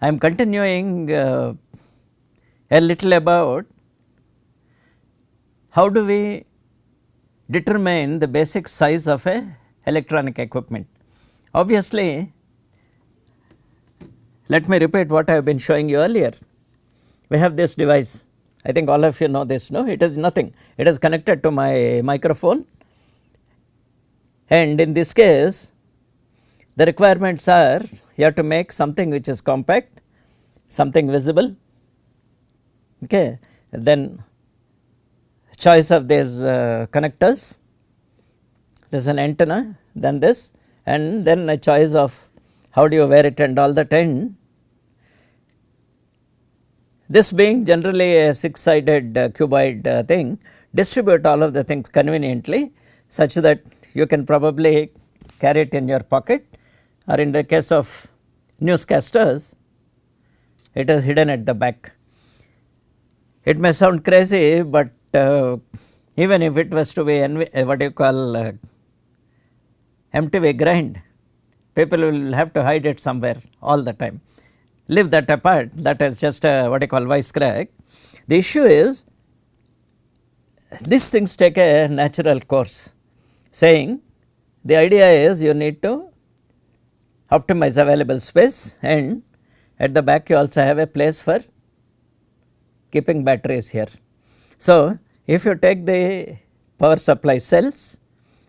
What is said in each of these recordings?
I am continuing a little about how do we determine the basic size of a electronic equipment. Obviously, let me repeat what I have been showing you earlier. We have this device, I think all of you know this, no? It is nothing, it is connected to my microphone, and in this case the requirements are you have to make something which is compact, something visible, okay. Then choice of these connectors, there is an antenna, then this, and then a choice of how do you wear it and all that, and this being generally a 6-sided cuboid thing, distribute all of the things conveniently such that you can probably carry it in your pocket, or in the case of newscasters it is hidden at the back. It may sound crazy, but even if it was to be what you call MTV grind, people will have to hide it somewhere all the time. Leave that apart, that is just what you call wisecrack. The issue is these things take a natural course, saying the idea is you need to optimize available space, and at the back you also have a place for keeping batteries here. So, if you take the power supply cells,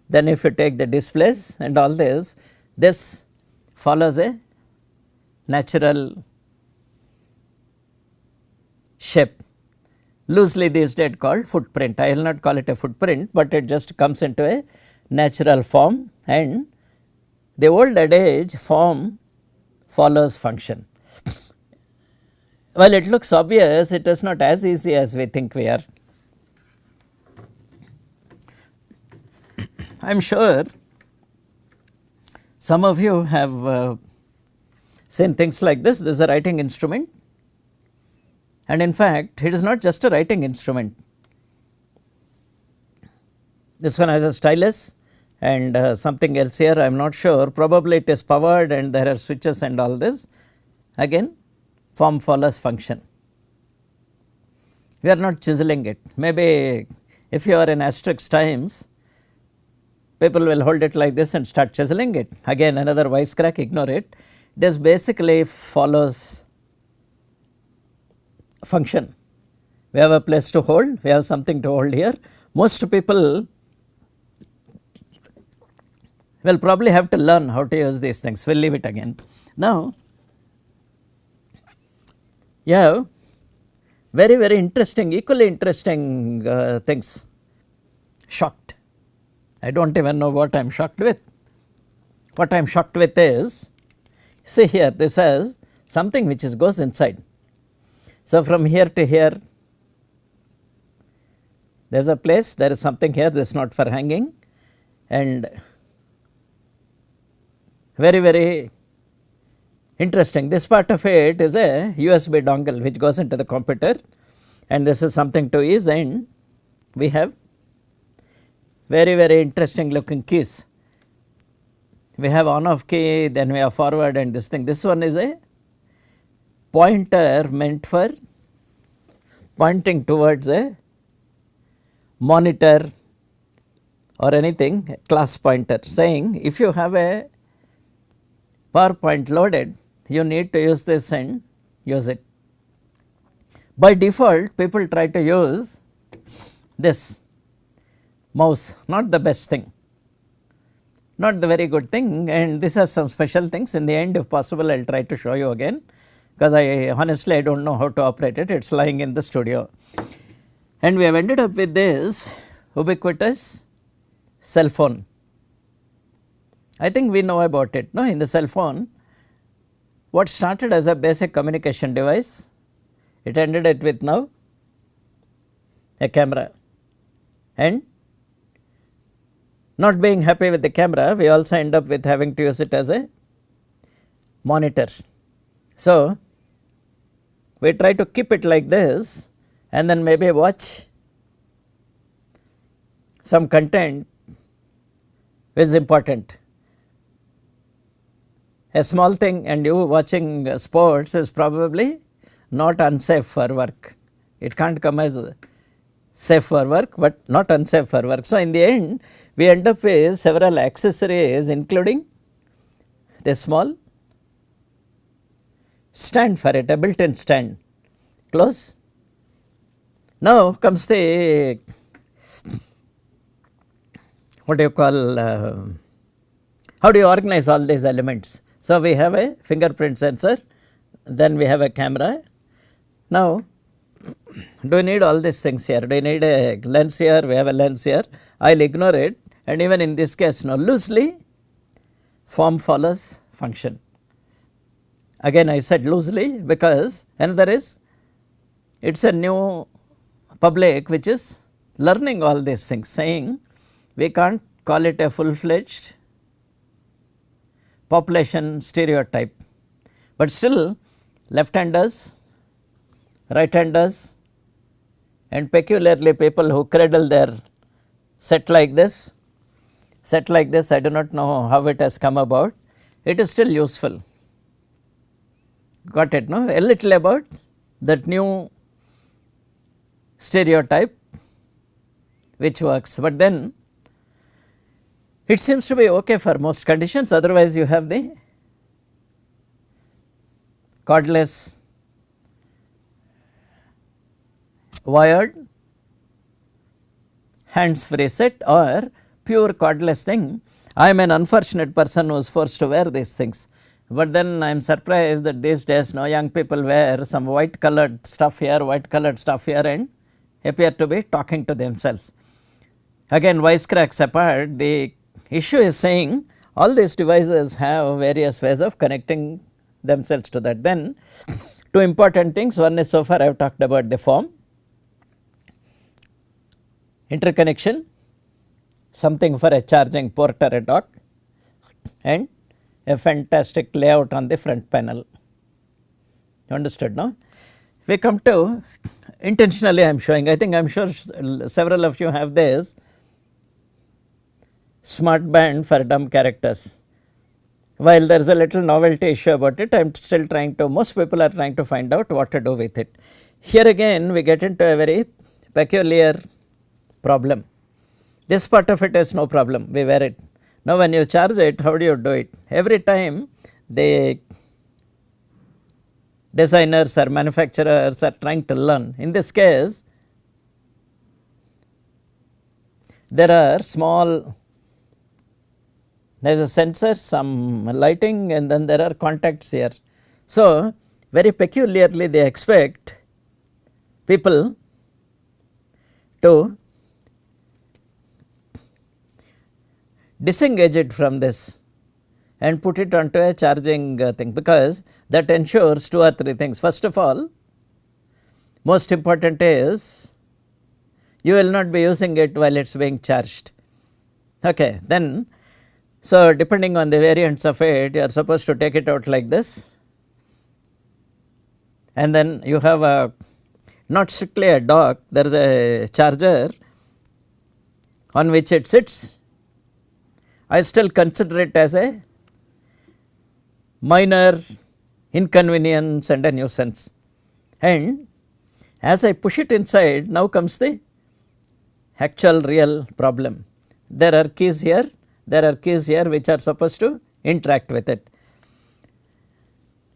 then if you take the displays and all this follows a natural shape, loosely these days called footprint. I will not call it a footprint, but it just comes into a natural form, and the old adage form follows function. While it looks obvious, it is not as easy as we think we are. I am sure some of you have seen things like this. This is a writing instrument, and in fact it is not just a writing instrument. This one has a stylus and something else here, I am not sure, probably it is powered and there are switches and all this. Again, form follows function. We are not chiseling it. Maybe if you are in asterisk times, people will hold it like this and start chiseling it. Again, another wisecrack, ignore it. This basically follows function. We have a place to hold, we have something to hold here. Most people will probably have to learn how to use these things. We will leave it again. Now, you have very interesting, equally interesting things. Shocked. I do not even know what I am shocked with. What I am shocked with is, see here, this has something which goes inside. So, from here to here there is a place, there is something here, this is not for hanging, and very interesting. This part of it is a USB dongle which goes into the computer, and this is something to ease, and we have very interesting looking keys. We have on off key, then we have forward and this thing. This one is a pointer meant for pointing towards a monitor or anything, class pointer, saying if you have a PowerPoint loaded, you need to use this and use it. By default, people try to use this mouse, not the best thing, not the very good thing, and this has some special things. In the end, if possible, I will try to show you again, because I honestly I do not know how to operate it, it is lying in the studio. And we have ended up with this ubiquitous cell phone. I think we know about it, no? In the cell phone, what started as a basic communication device, it ended it with now a camera, and not being happy with the camera, we also end up with having to use it as a monitor. So, we try to keep it like this and then maybe watch some content which is important. A small thing and you watching sports is probably not unsafe for work. It can't come as safe for work, but not unsafe for work. So, in the end we end up with several accessories including the small stand for it, a built-in stand. Close. Now comes the what do you call how do you organize all these elements. So, we have a fingerprint sensor, then we have a camera. Now, do you need all these things here? Do you need a lens here? We have a lens here. I will ignore it, and even in this case, no, loosely form follows function. Again I said loosely because another is it is a new public which is learning all these things, saying we can't call it a full fledged population stereotype, but still left handers, right handers, and peculiarly people who cradle their set like this, I do not know how it has come about, it is still useful. Got it, no? A little about that new stereotype which works, but then it seems to be okay for most conditions. Otherwise you have the cordless wired hands free set or pure cordless thing. I am an unfortunate person who is forced to wear these things, but then I am surprised that these days no young people wear some white colored stuff here, and appear to be talking to themselves. Again, wisecracks apart, the issue is saying all these devices have various ways of connecting themselves to that. Then two important things, one is so far I have talked about the form, interconnection, something for a charging port or a dock, and a fantastic layout on the front panel. You understood, no? We come to, intentionally I am showing, I think I am sure several of you have this smart band for dumb characters. While there is a little novelty issue about it, I am still trying to, most people are trying to find out what to do with it. Here again we get into a very peculiar problem. This part of it is no problem, we wear it. Now when you charge it, how do you do it? Every time the designers or manufacturers are trying to learn. In this case, there are small, there is a sensor, some lighting, and then there are contacts here. So, very peculiarly they expect people to disengage it from this and put it onto a charging thing, because that ensures two or three things. First of all, most important is you will not be using it while it is being charged. Okay. Then, so depending on the variants of it, you are supposed to take it out like this, and then you have a, not strictly a dock, there is a charger on which it sits. I still consider it as a minor inconvenience and a nuisance, and as I push it inside, now comes the actual real problem. There are keys here, which are supposed to interact with it.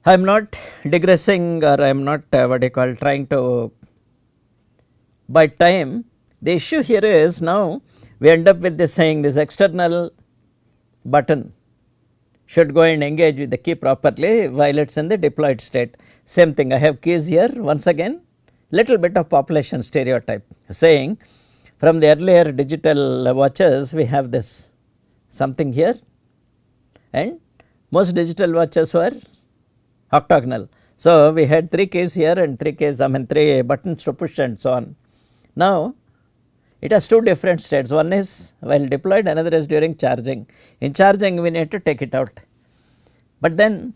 I am not digressing, or I am not trying to buy time. The issue here is now we end up with this saying, this external button should go and engage with the key properly while it is in the deployed state. Same thing, I have keys here, once again little bit of population stereotype, saying from the earlier digital watches we have this something here, and most digital watches were octagonal. So, we had 3 keys here and 3 keys, 3 buttons to push and so on. Now, it has 2 different states, one is while deployed, another is during charging. In charging we need to take it out, but then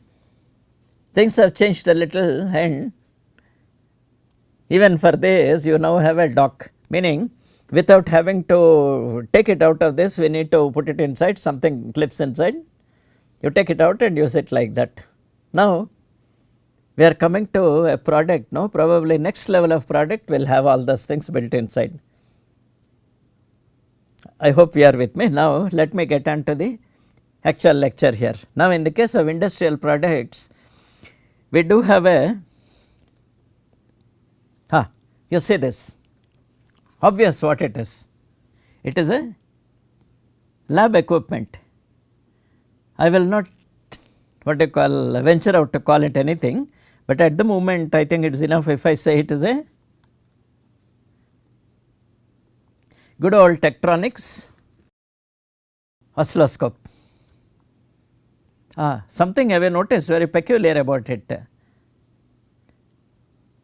things have changed a little, and even for this you now have a dock, meaning without having to take it out of this, we need to put it inside, something clips inside, You take it out and use it like that. Now, we are coming to a product, no? Probably next level of product will have all those things built inside. I hope you are with me. Now, let me get on to the actual lecture here. Now, in the case of industrial products, we do have a, you see this, obvious what it is. It is a lab equipment. I will not venture out to call it anything, but at the moment I think it is enough if I say it is a good old Tektronix oscilloscope. Something I have noticed very peculiar about it.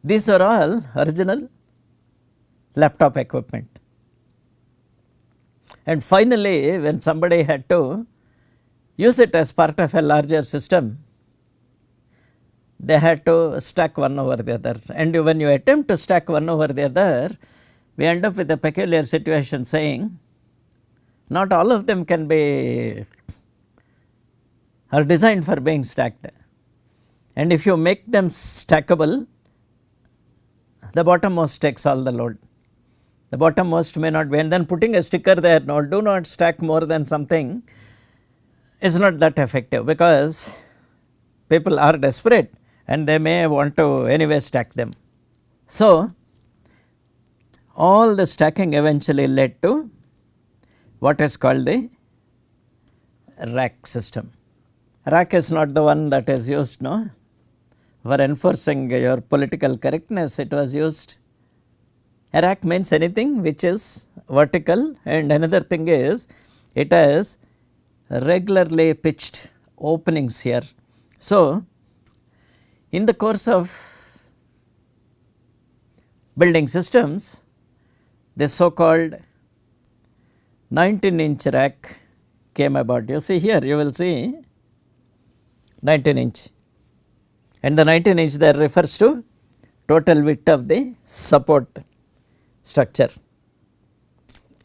These are all original laptop equipment. And finally, when somebody had to use it as part of a larger system, they had to stack one over the other. And when you attempt to stack one over the other, we end up with a peculiar situation saying not all of them can be are designed for being stacked. And if you make them stackable, the bottommost takes all the load. The bottommost may not be, and then putting a sticker there, no, do not stack more than something, is not that effective, because people are desperate and they may want to anyway stack them. So, all the stacking eventually led to what is called the rack system. Rack is not the one that is used, no, for enforcing your political correctness. It was used, a rack means anything which is vertical, and another thing is it has regularly pitched openings here. So, in the course of building systems, this so called 19-inch rack came about. You see here, you will see 19-inch, and the 19-inch there refers to total width of the support structure.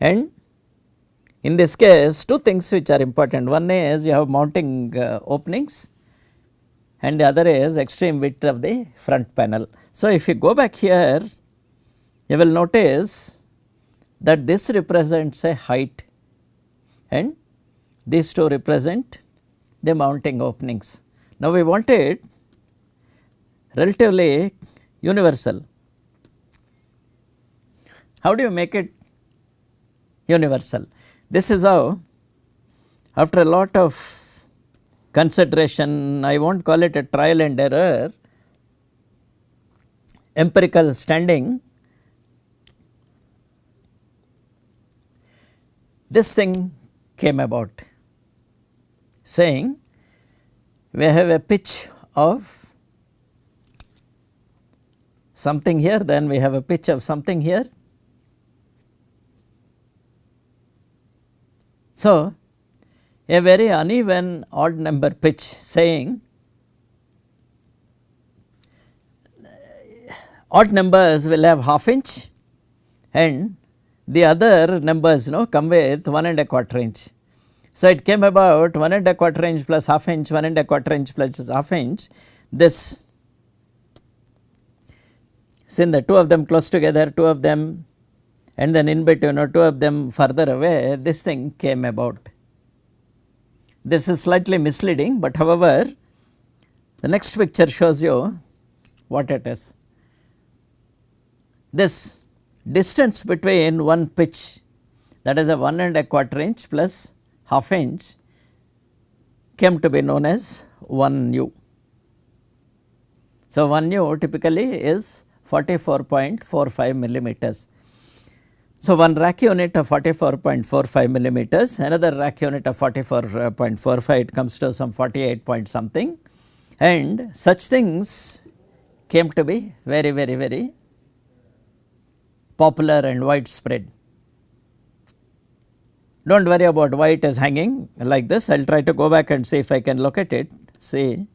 And in this case, two things which are important. One is you have mounting openings, and the other is extreme width of the front panel. So, if you go back here, you will notice that this represents a height and these two represent the mounting openings. Now, we want it relatively universal. How do you make it universal? This is how, after a lot of consideration, I will not call it a trial and error, empirical standing, this thing came about, saying we have a pitch of something here, then we have a pitch of something here. So, a very uneven odd number pitch, saying odd numbers will have half inch and the other numbers come with 1 1/4 inch. So, it came about 1 1/4 inch plus half inch, 1 1/4 inch plus half inch. This, since the two of them close together, two of them, and then in between two of them further away, this thing came about. This is slightly misleading, but however, the next picture shows you what it is. This distance between one pitch, that is a 1 1/4 inch plus half inch, came to be known as 1 U. So, 1 U typically is 44.45 millimeters. So, one rack unit of 44.45 millimeters, another rack unit of 44.45, it comes to some 48 point something, and such things came to be very, very, very popular and widespread. Do not worry about why it is hanging like this. I will try to go back and see if I can locate it. See,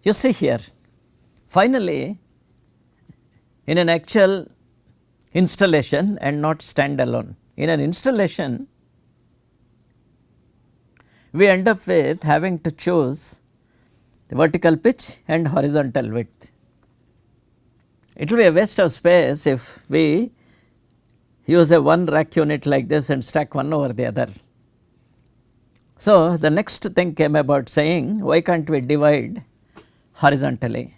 you see here, finally, in an actual installation and not standalone. In an installation, we end up with having to choose the vertical pitch and horizontal width. It will be a waste of space if we use a one rack unit like this and stack one over the other. So, the next thing came about saying, why can't we divide horizontally?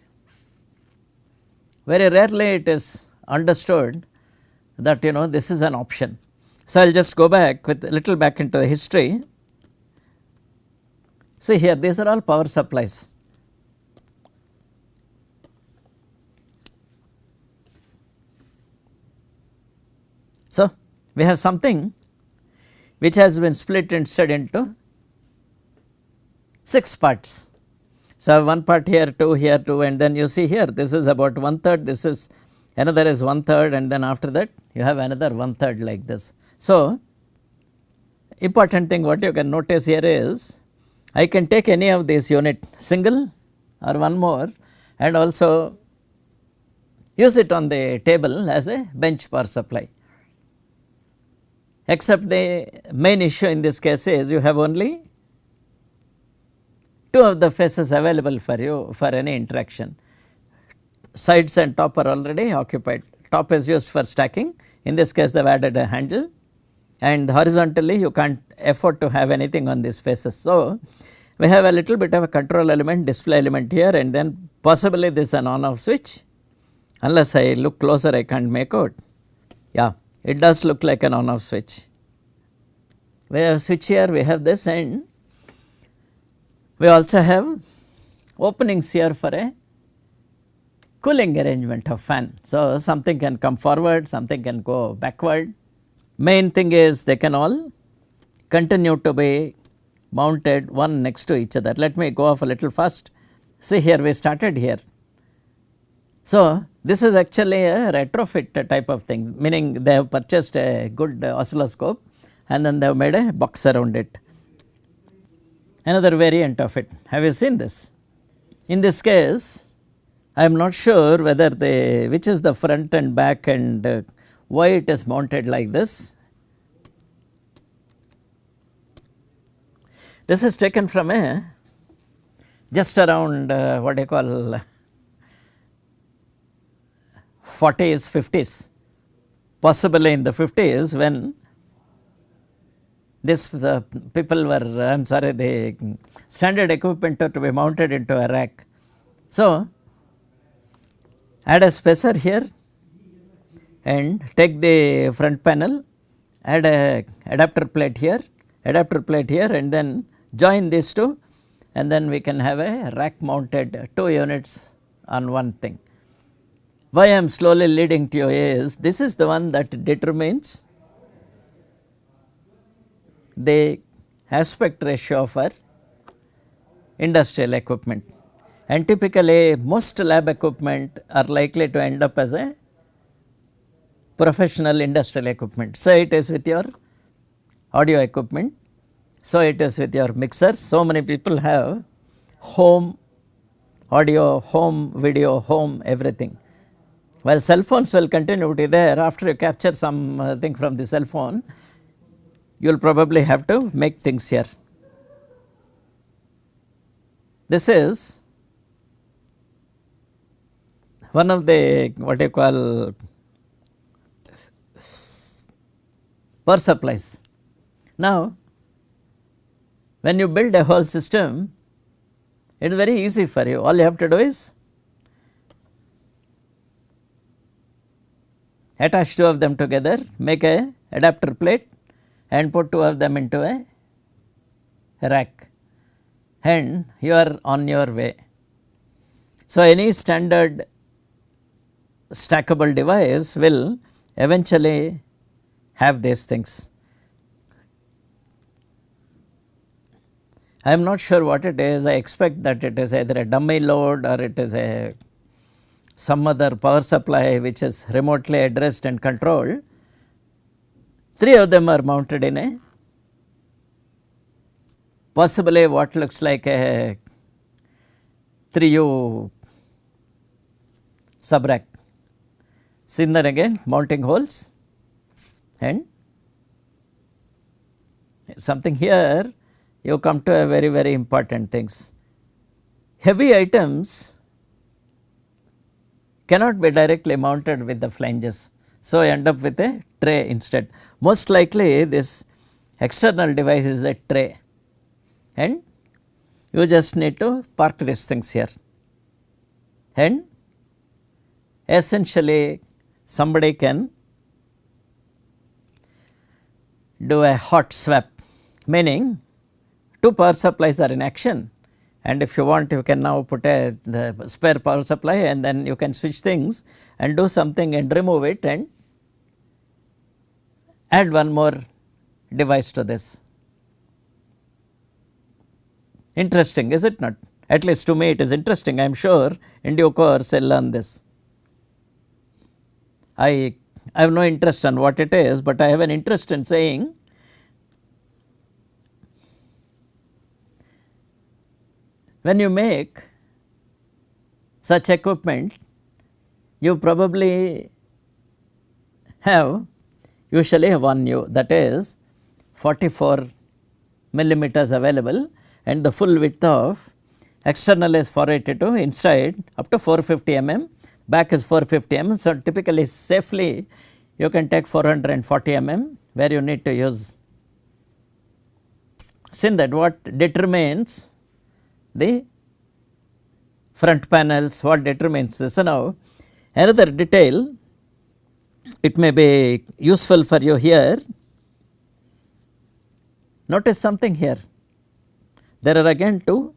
Very rarely it is understood that this is an option. So, I will just go back with a little back into the history. See here, these are all power supplies. So, we have something which has been split instead into 6 parts. So, one part here, 2 here, 2, and then you see here this is about 1/3, this is another is 1/3, and then after that you have another 1/3 like this. So, important thing what you can notice here is I can take any of these unit single or one more and also use it on the table as a bench power supply. Except the main issue in this case is you have only 2 of the faces available for you for any interaction. Sides and top are already occupied. Top is used for stacking. In this case, they have added a handle, and horizontally you can't afford to have anything on these faces. So, we have a little bit of a control element, display element here, and then possibly this is an on off switch. Unless I look closer, I can't make out. Yeah, it does look like an on off switch. We have switch here, we have this, and we also have openings here for a cooling arrangement of fan. So, something can come forward, something can go backward. Main thing is they can all continue to be mounted one next to each other. Let me go off a little fast. See here, we started here. So, this is actually a retrofit type of thing, meaning they have purchased a good oscilloscope and then they have made a box around it. Another variant of it. Have you seen this? In this case, I am not sure whether which is the front and back and why it is mounted like this. This is taken from a just around what do you call 40s, 50s, possibly in the 50s when this people were, I am sorry, the standard equipment to be mounted into a rack. So, add a spacer here and take the front panel, add a adapter plate here and then join these two, and then we can have a rack mounted 2 units on one thing. Why I am slowly leading to you is this is the one that determines the aspect ratio for industrial equipment, and typically most lab equipment are likely to end up as a professional industrial equipment. So, it is with your audio equipment, so it is with your mixers. So many people have home audio, home video, home everything. While cell phones will continue to be there, after you capture something from the cell phone, you will probably have to make things here. This is one of the what you call power supplies. Now, when you build a whole system, it is very easy for you. All you have to do is attach 2 of them together, make a adapter plate and put 2 of them into a rack, and you are on your way. So, any standard stackable device will eventually have these things. I am not sure what it is. I expect that it is either a dummy load or it is some other power supply which is remotely addressed and controlled. 3 of them are mounted in a possibly what looks like a 3U subrack. See that again, mounting holes, and something here you come to a very, very important things. Heavy items cannot be directly mounted with the flanges. So, I end up with a tray instead. Most likely this external device is a tray, and you just need to park these things here, and essentially somebody can do a hot swap, meaning two power supplies are in action, and if you want you can now put the spare power supply, and then you can switch things and do something and remove it and add one more device to this. Interesting, is it not? At least to me it is interesting. I am sure in due course I will learn this. I have no interest on what it is, but I have an interest in saying when you make such equipment, you probably have usually one U, that is 44 millimeters available, and the full width of external is 482, inside up to 450 mm, back is 450 mm. So, typically safely you can take 440 mm where you need to use. Since that what determines the front panels, what determines this. So, now another detail it may be useful for you here. Notice something here, there are again two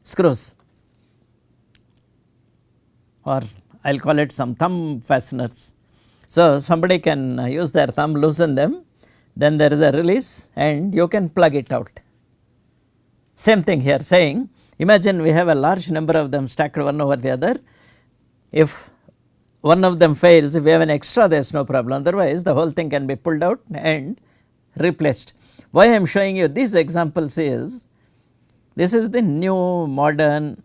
screws, or I will call it some thumb fasteners. So, somebody can use their thumb, loosen them, then there is a release and you can plug it out. Same thing here, saying imagine we have a large number of them stacked one over the other. If one of them fails, if we have an extra, there is no problem, otherwise the whole thing can be pulled out and replaced. Why I am showing you these examples is, this is the new modern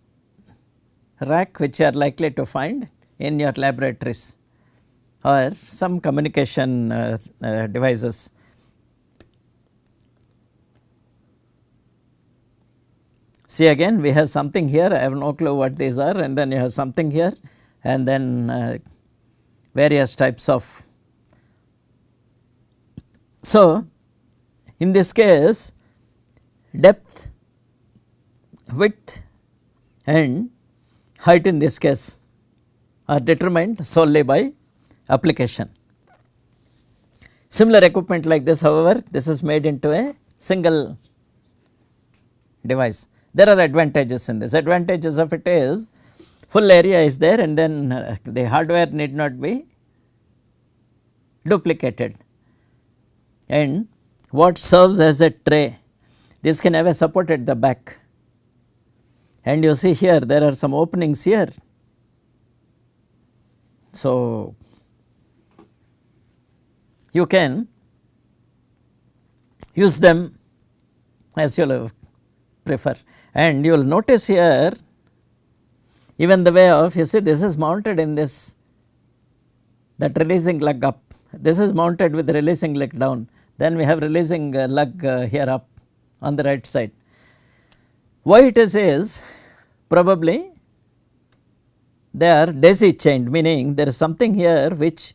rack which you are likely to find in your laboratories or some communication devices. See again, we have something here, I have no clue what these are, and then you have something here, and then various types of. So, in this case depth, width and height in this case are determined solely by application. Similar equipment like this, however, this is made into a single device. There are advantages in this. Advantages of it is full area is there, and then the hardware need not be duplicated. And what serves as a tray, this can have a support at the back, and you see here there are some openings here. So, you can use them as you prefer, and you will notice here even the way of, you see this is mounted in this, that releasing lug up, this is mounted with releasing leg down, then we have releasing lug here up on the right side. Why it is probably they are daisy chained, meaning there is something here which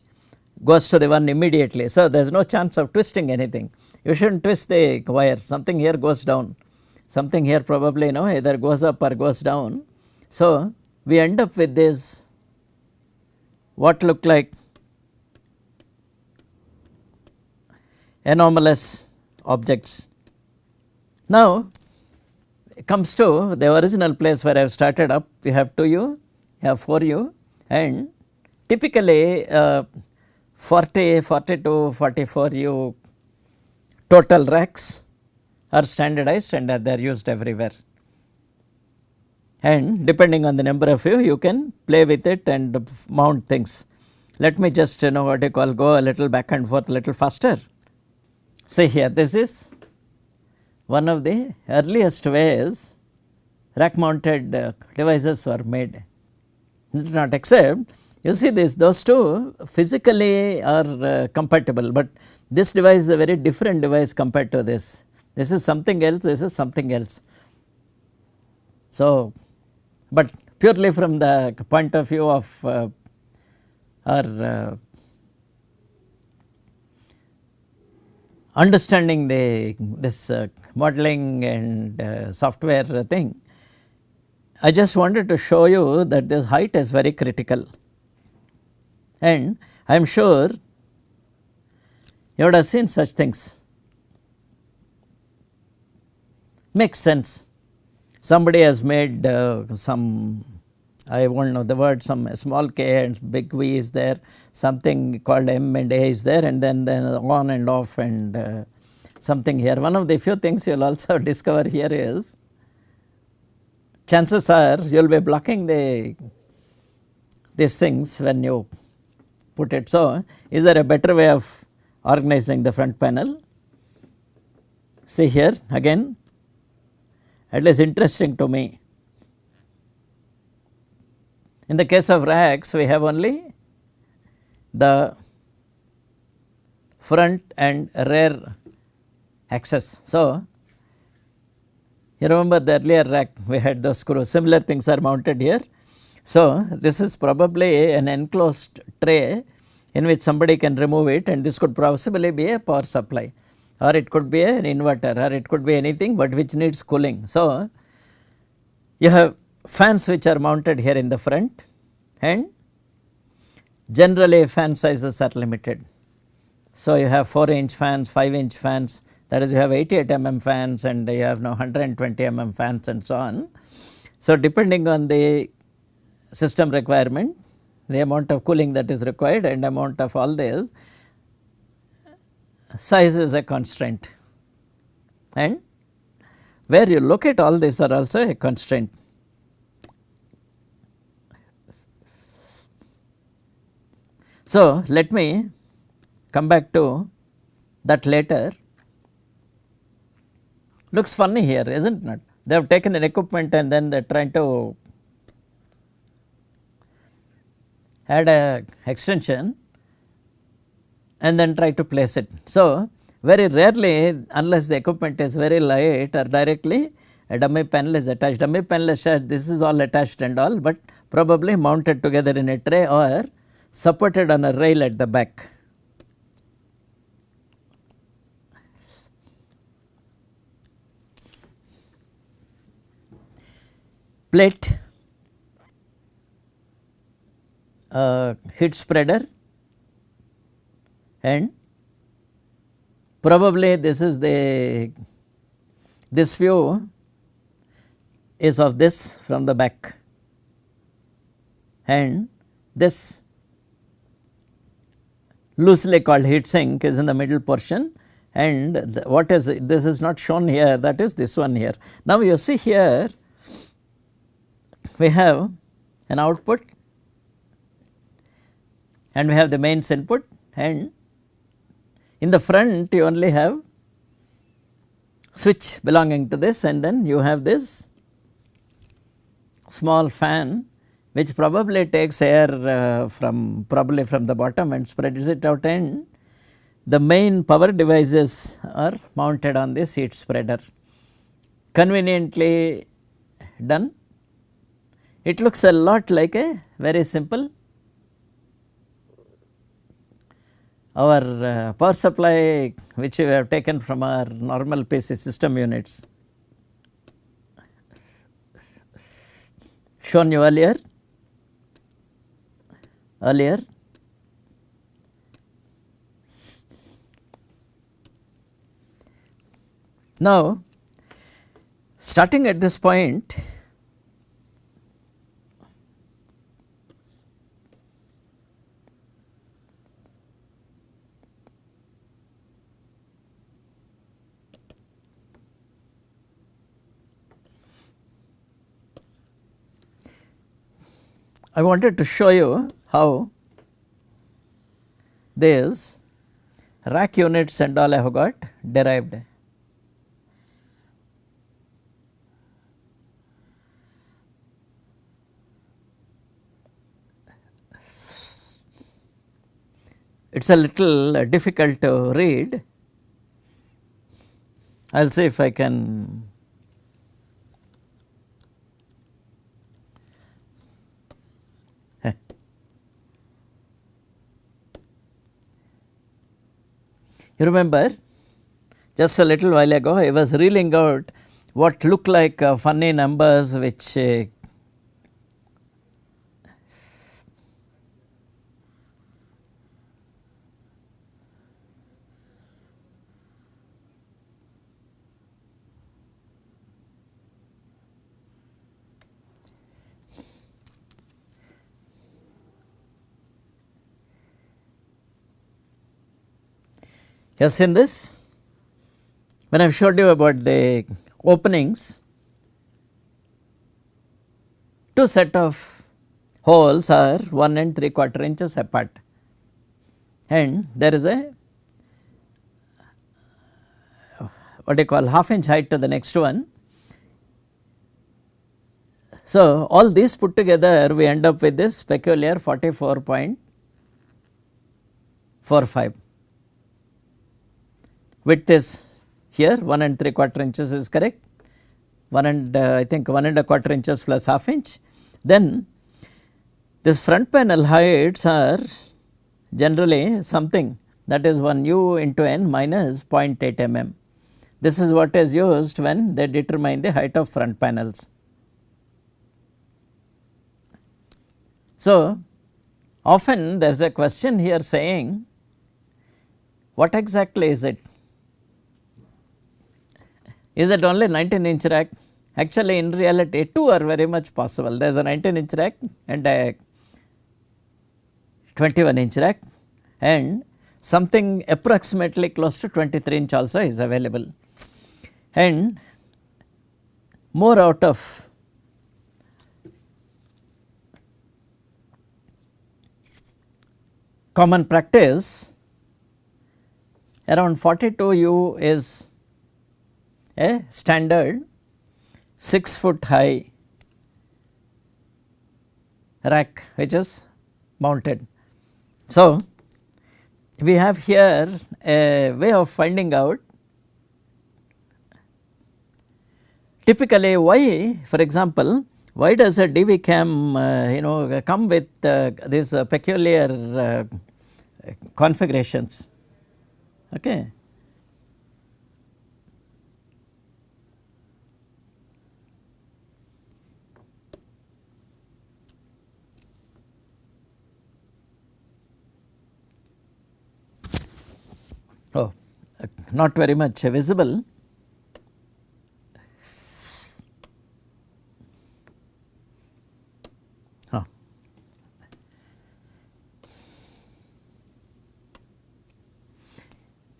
goes to the one immediately. So, there is no chance of twisting anything, you should not twist the wire, something here goes down, something here probably either goes up or goes down. So, we end up with this what look like anomalous objects. Now, it comes to the original place where I have started up, you have 2U, you have 4U, and typically 40, 42, 44U total racks are standardized and they are used everywhere. And depending on the number of you can play with it and mount things. Let me just what you call go a little back and forth, a little faster. See here, this is one of the earliest ways rack mounted devices were made. Not except You see this, those two physically are compatible, but this device is a very different device compared to this. This is something else, this is something else. So, but purely from the point of view of our understanding this modeling and software thing, I just wanted to show you that this height is very critical, and I am sure you would have seen such things. Makes sense. Somebody has made some, I won't know the word, some small k and big V is there, something called M and A is there, and then on and off and something here. One of the few things you will also discover here is, chances are you will be blocking these things when you put it. So, is there a better way of organizing the front panel? See here again, at least interesting to me. In the case of racks, we have only the front and rear axis. So, you remember the earlier rack, we had those screws, similar things are mounted here. So, this is probably an enclosed tray in which somebody can remove it, and this could possibly be a power supply, or it could be an inverter, or it could be anything, but which needs cooling. So, you have fans which are mounted here in the front, and generally fan sizes are limited. So, you have 4-inch fans, 5-inch fans, that is you have 88 mm fans, and you have now 120 mm fans and so on. So, depending on the system requirement, the amount of cooling that is required and amount of all this, size is a constraint, and where you look at all these are also a constraint. So, let me come back to that later. Looks funny here, isn't it? They have taken an equipment and then they are trying to add a extension and then try to place it. So, very rarely, unless the equipment is very light or directly a dummy panel is attached. Dummy panel is attached, this is all attached and all, but probably mounted together in a tray or supported on a rail at the back. Plate, heat spreader, and probably this is this view is of this from the back, and this loosely called heat sink is in the middle portion, and what is it? This is not shown here, that is this one here. Now, you see here we have an output and we have the mains input, and in the front you only have switch belonging to this, and then you have this small fan which probably takes air from the bottom and spreads it out, and the main power devices are mounted on this heat spreader. Conveniently done. It looks a lot like a very simple our power supply which we have taken from our normal PC system units, shown you earlier. Now, starting at this point, I wanted to show you how these rack units and all have got derived. it is a little difficult to read. I will see if I can you remember just a little while ago I was reeling out what look like funny numbers which yes, in this when I have showed you about the openings, two set of holes are 1 and 3/4 inches apart, and there is a what you call half inch height to the next one. So, all these put together we end up with this peculiar 44.45. Width is here 1 and 3/4 inches is correct, 1 and I think 1 and a quarter inches plus half inch. Then this front panel heights are generally something that is 1 u into n minus 0.8 mm. This is what is used when they determine the height of front panels. So, often there is a question here saying what exactly is it? Is it only 19-inch rack? Actually, in reality, two are very much possible. There is a 19-inch rack and a 21-inch rack, and something approximately close to 23-inch also is available. And more out of common practice, around 42U is a standard 6 foot high rack which is mounted. So, we have here a way of finding out typically why, for example, why does a DV cam come with these peculiar configurations. Okay. Oh, not very much visible.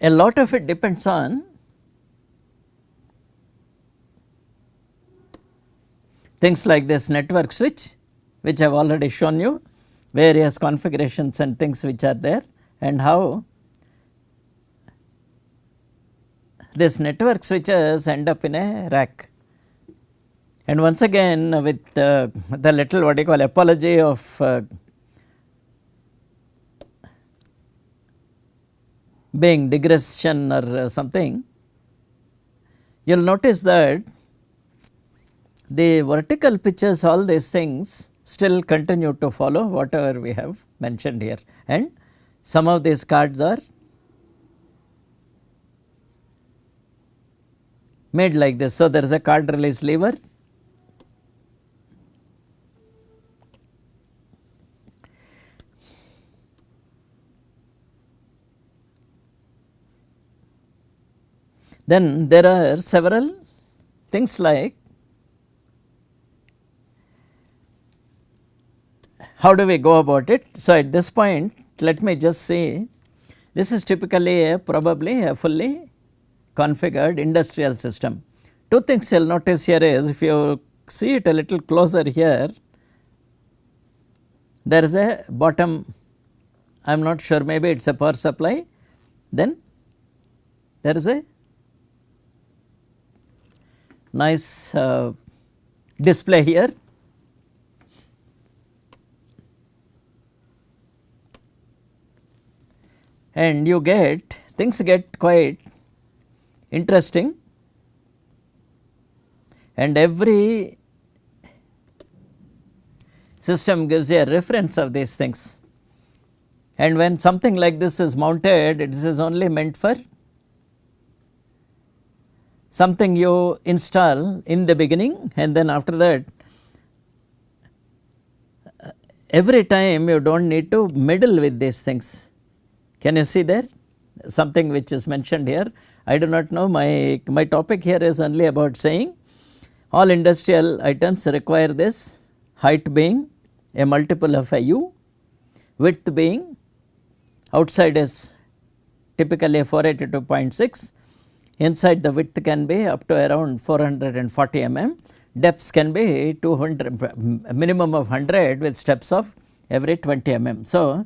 A lot of it depends on things like this network switch, which I have already shown you, various configurations and things which are there, and how this network switches end up in a rack. And once again with the little what you call apology of being digression or something, you will notice that the vertical pitches, all these things still continue to follow whatever we have mentioned here, and some of these cards are made like this. So, there is a card release lever, then there are several things like how do we go about it. So, at this point let me just say this is typically probably a fully configured industrial system. Two things you will notice here is, if you see it a little closer here, there is a bottom, I am not sure, maybe it is a power supply, then there is a nice display here. and you get things get quite interesting, and every system gives you a reference of these things. And when something like this is mounted, it is only meant for something you install in the beginning, and then after that every time you do not need to meddle with these things. Can you see there something which is mentioned here? I do not know, my topic here is only about saying all industrial items require this, height being a multiple of a u, width being outside is typically 482.6, inside the width can be up to around 440 mm, depths can be 200, minimum of 100 with steps of every 20 mm. So,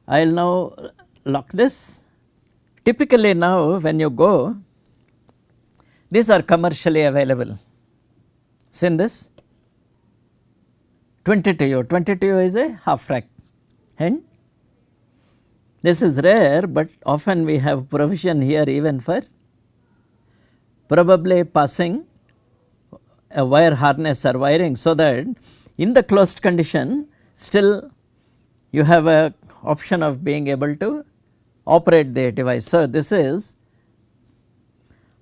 I will now lock this. Typically now when you go, these are commercially available. See in this 22U, 22U is a half rack, and this is rare, but often we have provision here even for probably passing a wire harness or wiring, so that in the closed condition still you have a option of being able to operate the device. So, this is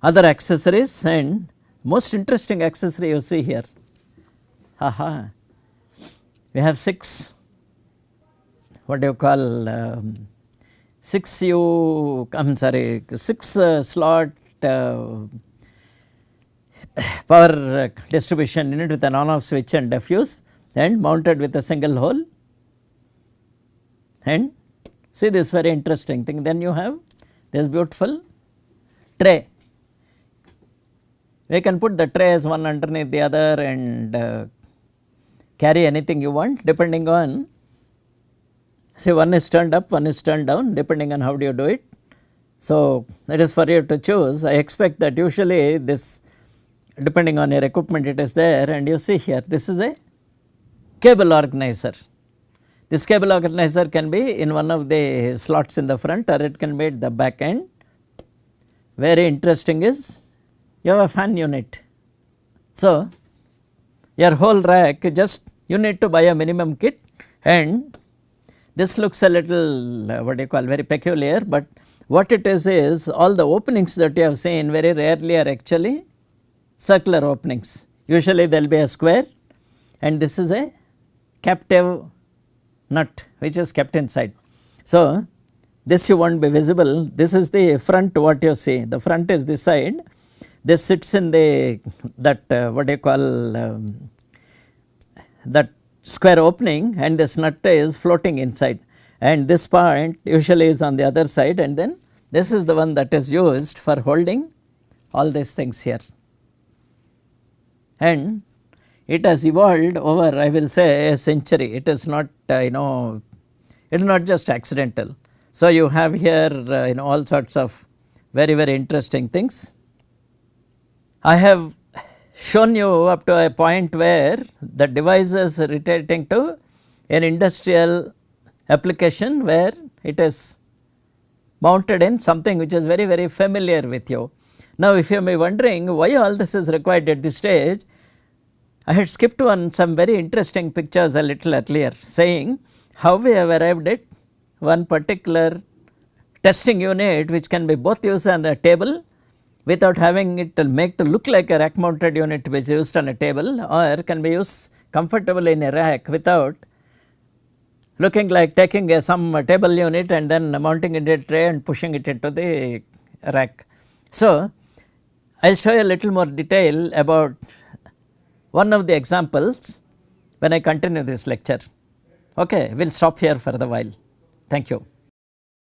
other accessories, and most interesting accessory you see here. We have 6, what do you call, 6 U, I am sorry, 6 slot power distribution unit with an on off switch and diffuse, and mounted with a single hole, and see this very interesting thing. Then you have this beautiful tray. We can put the tray as one underneath the other and carry anything you want depending on, say one is turned up, one is turned down, depending on how do you do it. So, it is for you to choose. I expect that usually this, depending on your equipment, it is there, and you see here this is a cable organizer. This cable organizer can be in one of the slots in the front, or it can be at the back end. Very interesting is you have a fan unit. So, your whole rack, just you need to buy a minimum kit, and this looks a little what do you call, very peculiar, but what it is all the openings that you have seen very rarely are actually circular openings. Usually there will be a square, and this is a captive nut which is kept inside. So, this you will not be visible. This is the front, what you see, the front is this side, this sits in the that what do you call, that square opening, and this nut is floating inside, and this part usually is on the other side, and then this is the one that is used for holding all these things here. And it has evolved over, I will say, a century. It is not it is not just accidental. So, you have here all sorts of very interesting things. I have shown you up to a point where the device is relating to an industrial application where it is mounted in something which is very familiar with you. Now, if you may be wondering why all this is required at this stage, I had skipped on some very interesting pictures a little earlier, saying how we have arrived at one particular testing unit which can be both used on a table without having it to look like a rack mounted unit which is used on a table, or can be used comfortably in a rack without looking like taking some table unit and then mounting it in a tray and pushing it into the rack. So, I will show you a little more detail about one of the examples when I continue this lecture. Okay, we will stop here for the while. Thank you.